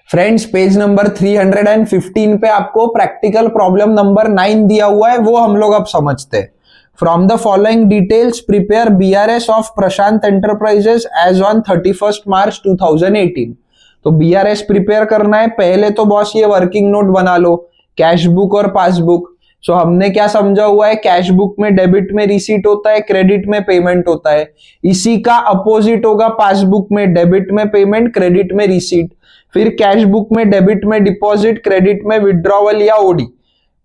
Friends page number 315 पे आपको practical problem number 9 दिया हुआ है, वो हम लोग अब समझते हैं। From the following details prepare BRS of Prashant enterprises as on 31 March 2018। तो बीआरएस प्रिपेयर करना है। पहले तो बॉस ये वर्किंग नोट बना लो, कैश बुक और पासबुक। सो हमने क्या समझा हुआ है, कैश बुक में डेबिट में रिसीट होता है, क्रेडिट में पेमेंट होता है। इसी का अपोजिट होगा पासबुक में, डेबिट में पेमेंट, क्रेडिट में रिसीट। फिर कैश बुक में डेबिट में डिपॉजिट, क्रेडिट में विड्रॉवल या ओडी।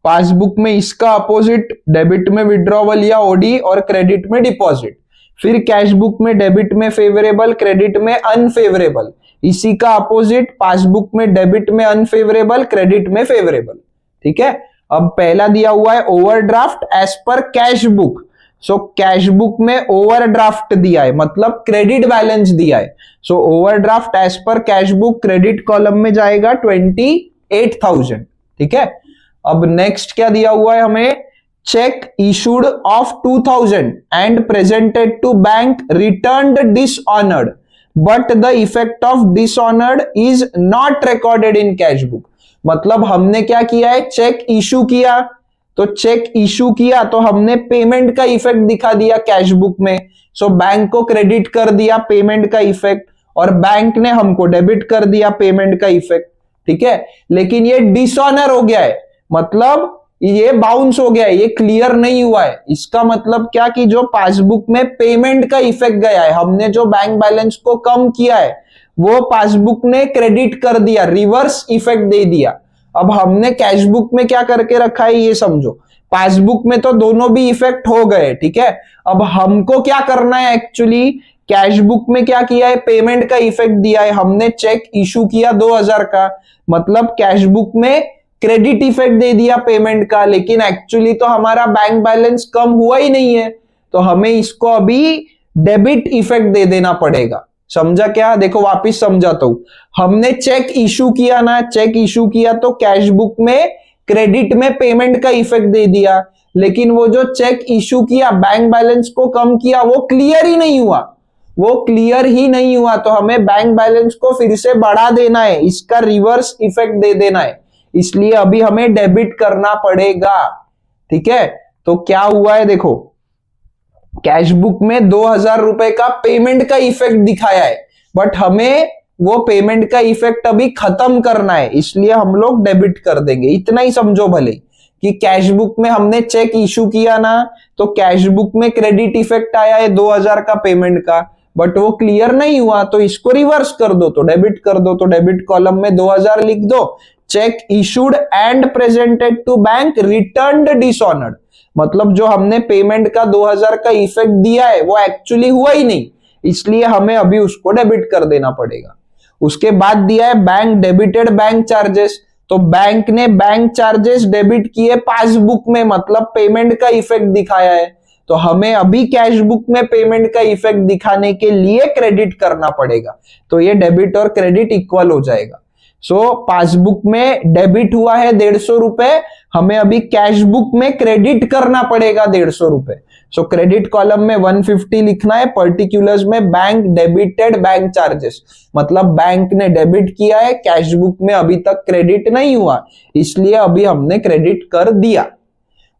पासबुक में इसका अपोजिट, डेबिट में विड्रॉवल या ओडी और क्रेडिट में डिपॉजिट। फिर कैश बुक में डेबिट में फेवरेबल, क्रेडिट में अनफेवरेबल। इसी का अपोजिट पासबुक में डेबिट में अनफेवरेबल, क्रेडिट में फेवरेबल। ठीक है। अब पहला दिया हुआ है overdraft as per cash book. So cash book में ओवरड्राफ्ट दिया है, मतलब क्रेडिट बैलेंस दिया है। So overdraft as per cash book credit column में जाएगा 28,000। ठीक है। अब नेक्स्ट क्या दिया हुआ है हमें, cheque issued of 2,000 and presented to bank returned dishonoured but the effect of dishonoured is not recorded in cash book. मतलब हमने क्या किया है, चेक इशू किया, तो चेक इशू किया तो हमने पेमेंट का इफेक्ट दिखा दिया कैश बुक में। सो बैंक को क्रेडिट कर दिया पेमेंट का इफेक्ट, और बैंक ने हमको डेबिट कर दिया पेमेंट का इफेक्ट। ठीक है। लेकिन ये डिसऑनर हो गया है, मतलब ये बाउंस हो गया है, ये क्लियर नहीं हुआ है। इसका मतलब क्या कि जो पासबुक में पेमेंट का इफेक्ट गया है, हमने जो बैंक बैलेंस को कम किया है वो पासबुक ने क्रेडिट कर दिया, रिवर्स इफेक्ट दे दिया। अब हमने कैश बुक में क्या करके रखा है ये समझो, पासबुक में तो दोनों भी इफेक्ट हो गए। ठीक है। अब हमको क्या करना है, एक्चुअली कैश बुक में क्या किया है, पेमेंट का इफेक्ट दिया है, हमने चेक इशू किया 2,000 का, मतलब कैश बुक में क्रेडिट इफेक्ट दे दिया पेमेंट का, लेकिन एक्चुअली तो हमारा बैंक बैलेंस कम हुआ ही नहीं है, तो हमें इसको अभी डेबिट इफेक्ट दे देना पड़ेगा। समझा क्या? देखो वापिस समझाता हूं। हमने चेक इशू किया ना, चेक इशू किया तो कैश बुक में क्रेडिट में पेमेंट का इफेक्ट दे दिया, लेकिन वो जो चेक इशू किया बैंक बैलेंस को कम किया वो क्लियर ही नहीं हुआ, वो क्लियर ही नहीं हुआ। तो हमें बैंक बैलेंस को फिर से बढ़ा देना है, इसका रिवर्स इफेक्ट दे देना है, इसलिए अभी हमें डेबिट करना पड़ेगा। ठीक है। तो क्या हुआ है देखो, कैश बुक में 2,000 रुपए का पेमेंट का इफेक्ट दिखाया है, बट हमें वो पेमेंट का इफेक्ट अभी खत्म करना है, इसलिए हम लोग डेबिट कर देंगे। इतना ही समझो भले कि कैश बुक में हमने चेक इशू किया ना, तो कैश बुक में क्रेडिट इफेक्ट आया है 2,000 का पेमेंट का, बट वो क्लियर नहीं हुआ, तो इसको रिवर्स कर दो, तो डेबिट कर दो। तो डेबिट कॉलम में 2,000 लिख दो, cheque issued and presented to bank returned dishonoured, मतलब जो हमने पेमेंट का 2,000 का इफेक्ट दिया है वो एक्चुअली हुआ ही नहीं, इसलिए हमें अभी उसको डेबिट कर देना पड़ेगा। उसके बाद दिया है बैंक डेबिटेड बैंक चार्जेस, तो बैंक ने बैंक चार्जेस डेबिट किए पासबुक में, मतलब पेमेंट का इफेक्ट दिखाया है, तो हमें अभी कैश बुक में पेमेंट का इफेक्ट दिखाने के लिए क्रेडिट करना पड़ेगा, तो ये डेबिट और क्रेडिट इक्वल हो जाएगा। सो पासबुक में डेबिट हुआ है 150 रुपए, हमें अभी कैश बुक में क्रेडिट करना पड़ेगा 150 रुपए। सो क्रेडिट कॉलम में 150 लिखना है, पर्टिकुलर्स में बैंक डेबिटेड बैंक चार्जेस, मतलब बैंक ने डेबिट किया है, कैश बुक में अभी तक क्रेडिट नहीं हुआ, इसलिए अभी हमने क्रेडिट कर दिया।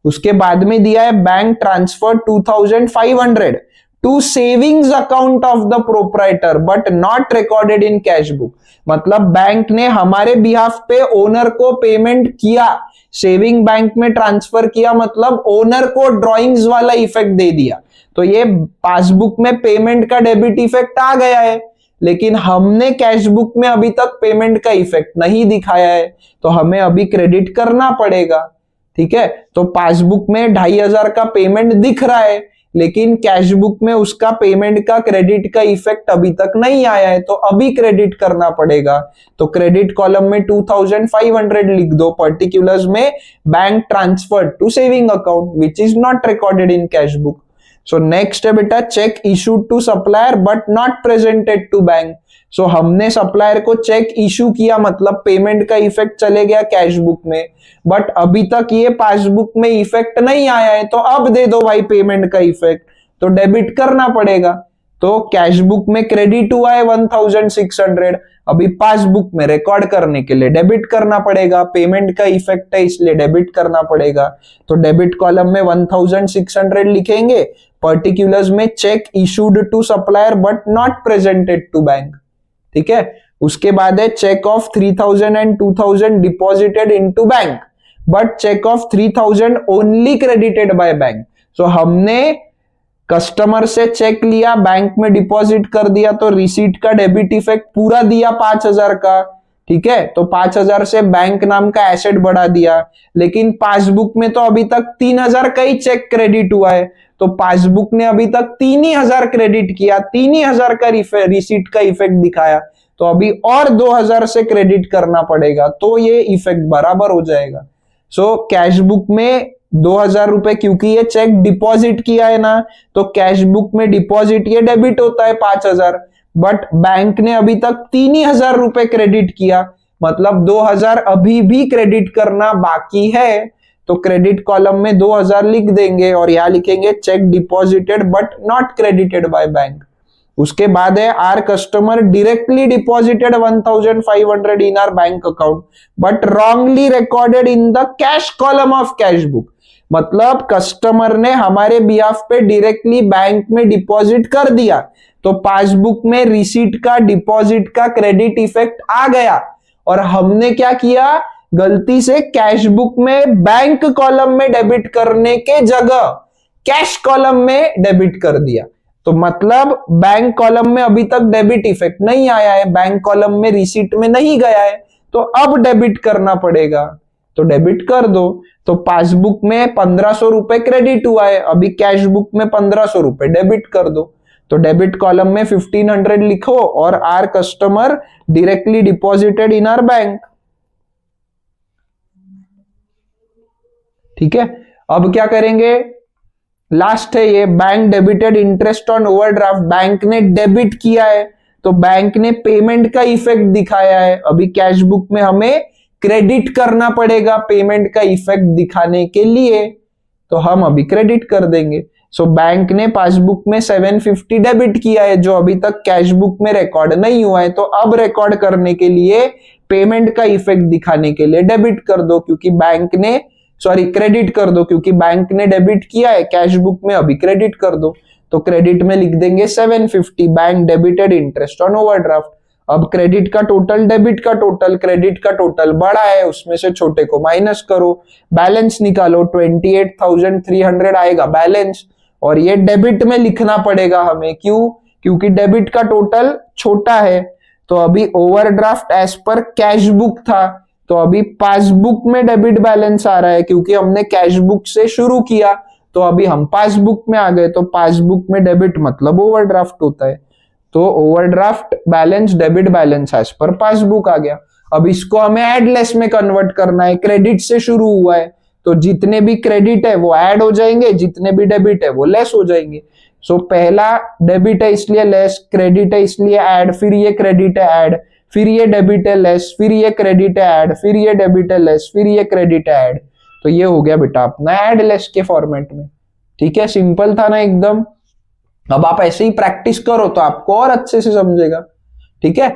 उसके बाद में दिया है bank transfer 2,500 to savings account of the proprietor but not recorded in cash book, मतलब बैंक ने हमारे बिहाफ पे ओनर को पेमेंट किया, सेविंग बैंक में ट्रांसफर किया, मतलब ओनर को ड्रॉइंग्स वाला इफेक्ट दे दिया, तो ये पासबुक में पेमेंट का डेबिट इफेक्ट आ गया है, लेकिन हमने कैश बुक में अभी तक पेमेंट का इफेक्ट नहीं दिखाया है, तो हमें अभी क्रेडिट करना पड़ेगा। ठीक है। तो पासबुक में 2,500 का पेमेंट दिख रहा है, लेकिन कैश बुक में उसका पेमेंट का क्रेडिट का इफेक्ट अभी तक नहीं आया है, तो अभी क्रेडिट करना पड़ेगा। तो क्रेडिट कॉलम में 2,500 लिख दो, पर्टिकुलर्स में bank transfer to saving account which is not recorded in cash book. So next है बेटा cheque issued to supplier but not presented to bank. So हमने सप्लायर को चेक इशू किया, मतलब पेमेंट का इफेक्ट चले गया कैश बुक में, बट अभी तक ये पासबुक में इफेक्ट नहीं आया है, तो अब दे दो भाई पेमेंट का इफेक्ट, तो डेबिट करना पड़ेगा। तो कैश बुक में क्रेडिट हुआ है 1600, अभी पासबुक में रिकॉर्ड करने के लिए डेबिट करना पड़ेगा, पेमेंट का इफेक्ट है इसलिए डेबिट करना पड़ेगा। तो डेबिट कॉलम में 1600 लिखेंगे, पर्टिकुलर्स में cheque issued to supplier but not presented to bank, ठीक है। उसके बाद है cheque of 3000 and 2000 deposited into bank but cheque of 3000 only credited by bank. So हमने कस्टमर से चेक लिया, बैंक में डिपॉजिट कर दिया, तो रिसीट का डेबिट इफेक्ट पूरा दिया 5000 का, ठीक है। तो 5000 से बैंक नाम का एसेट बढ़ा दिया, लेकिन पासबुक में तो अभी तक 3000 का ही चेक क्रेडिट हुआ है, तो पासबुक ने अभी तक 3000 क्रेडिट किया, 3000 का रिसीट का इफेक्ट दिखाया, तो अभी और 2000 से क्रेडिट करना पड़ेगा, तो ये इफेक्ट बराबर हो जाएगा। सो कैश बुक में 2000 रुपए, क्योंकि ये चेक डिपॉजिट किया है ना, तो कैश बुक में डिपॉजिट ये डेबिट होता है 5000, बट बैंक ने अभी तक 3000 रुपए क्रेडिट किया, मतलब 2000 अभी भी क्रेडिट करना बाकी है। तो क्रेडिट कॉलम में 2000 लिख देंगे और यहां लिखेंगे cheque deposited but not credited by bank. उसके बाद है our customer directly deposited 1500 in our bank account but wrongly recorded in the cash column of cash book. मतलब कस्टमर ने हमारे बिहाफ पे डायरेक्टली बैंक में डिपॉजिट कर दिया, तो पासबुक में रिसीट का, डिपॉजिट का क्रेडिट इफेक्ट आ गया, और हमने क्या किया, गलती से कैश बुक में बैंक कॉलम में डेबिट करने के जगह कैश कॉलम में डेबिट कर दिया। तो मतलब बैंक कॉलम में अभी तक डेबिट इफेक्ट नहीं आया है, बैंक कॉलम में रिसीट में नहीं गया है, तो अब डेबिट करना पड़ेगा, तो डेबिट कर दो। तो पासबुक में 1500 रुपए क्रेडिट हुआ है, अभी कैश बुक में 1500 रुपए डेबिट कर दो। तो डेबिट कॉलम में 1500 लिखो और our customer directly deposited in our bank, ठीक है। अब क्या करेंगे, लास्ट है ये bank debited interest on overdraft. Bank ने डेबिट किया है, तो बैंक ने पेमेंट का इफेक्ट दिखाया है, अभी कैश बुक में हमें क्रेडिट करना पड़ेगा पेमेंट का इफेक्ट दिखाने के लिए, तो हम अभी क्रेडिट कर देंगे। सो बैंक ने पासबुक में 750 डेबिट किया है, जो अभी तक कैश बुक में रिकॉर्ड नहीं हुआ है, तो अब रिकॉर्ड करने के लिए पेमेंट का इफेक्ट दिखाने के लिए डेबिट कर दो, क्योंकि बैंक ने क्रेडिट कर दो, क्योंकि बैंक ने डेबिट किया है कैश बुक में, अभी क्रेडिट कर दो। तो क्रेडिट में लिख देंगे 750 bank debited interest on overdraft. अब क्रेडिट का टोटल, डेबिट का टोटल, क्रेडिट का टोटल बड़ा है, उसमें से छोटे को माइनस करो, बैलेंस निकालो, 28,300 आएगा बैलेंस, और ये डेबिट में लिखना पड़ेगा हमें, क्यों, क्योंकि डेबिट का टोटल छोटा है। तो अभी overdraft as per cash book था, तो अभी पासबुक में डेबिट बैलेंस आ रहा है, क्योंकि हमने कैश बुक से शुरू किया, तो अभी हम पासबुक में आ गए, तो पासबुक में डेबिट मतलब ओवरड्राफ्ट होता है, तो overdraft balance debit balance as per passbook आ गया। अब इसको हमें ऐड लेस में कन्वर्ट करना है, क्रेडिट से शुरू हुआ है, तो जितने भी क्रेडिट है वो ऐड हो जाएंगे, जितने भी डेबिट है वो लेस हो जाएंगे। सो पहला डेबिट है इसलिए लेस, क्रेडिट है इसलिए ऐड, फिर ये क्रेडिट है ऐड, फिर ये डेबिट है लेस, फिर ये क्रेडिट है ऐड, फिर ये डेबिट है लेस, फिर ये क्रेडिट है ऐड। तो ये हो गया बेटा अपना ऐड लेस के फॉर्मेट में, ठीक है। सिंपल था ना एकदम। अब आप ऐसे ही प्रैक्टिस करो तो आपको और अच्छे से समझेगा, ठीक है।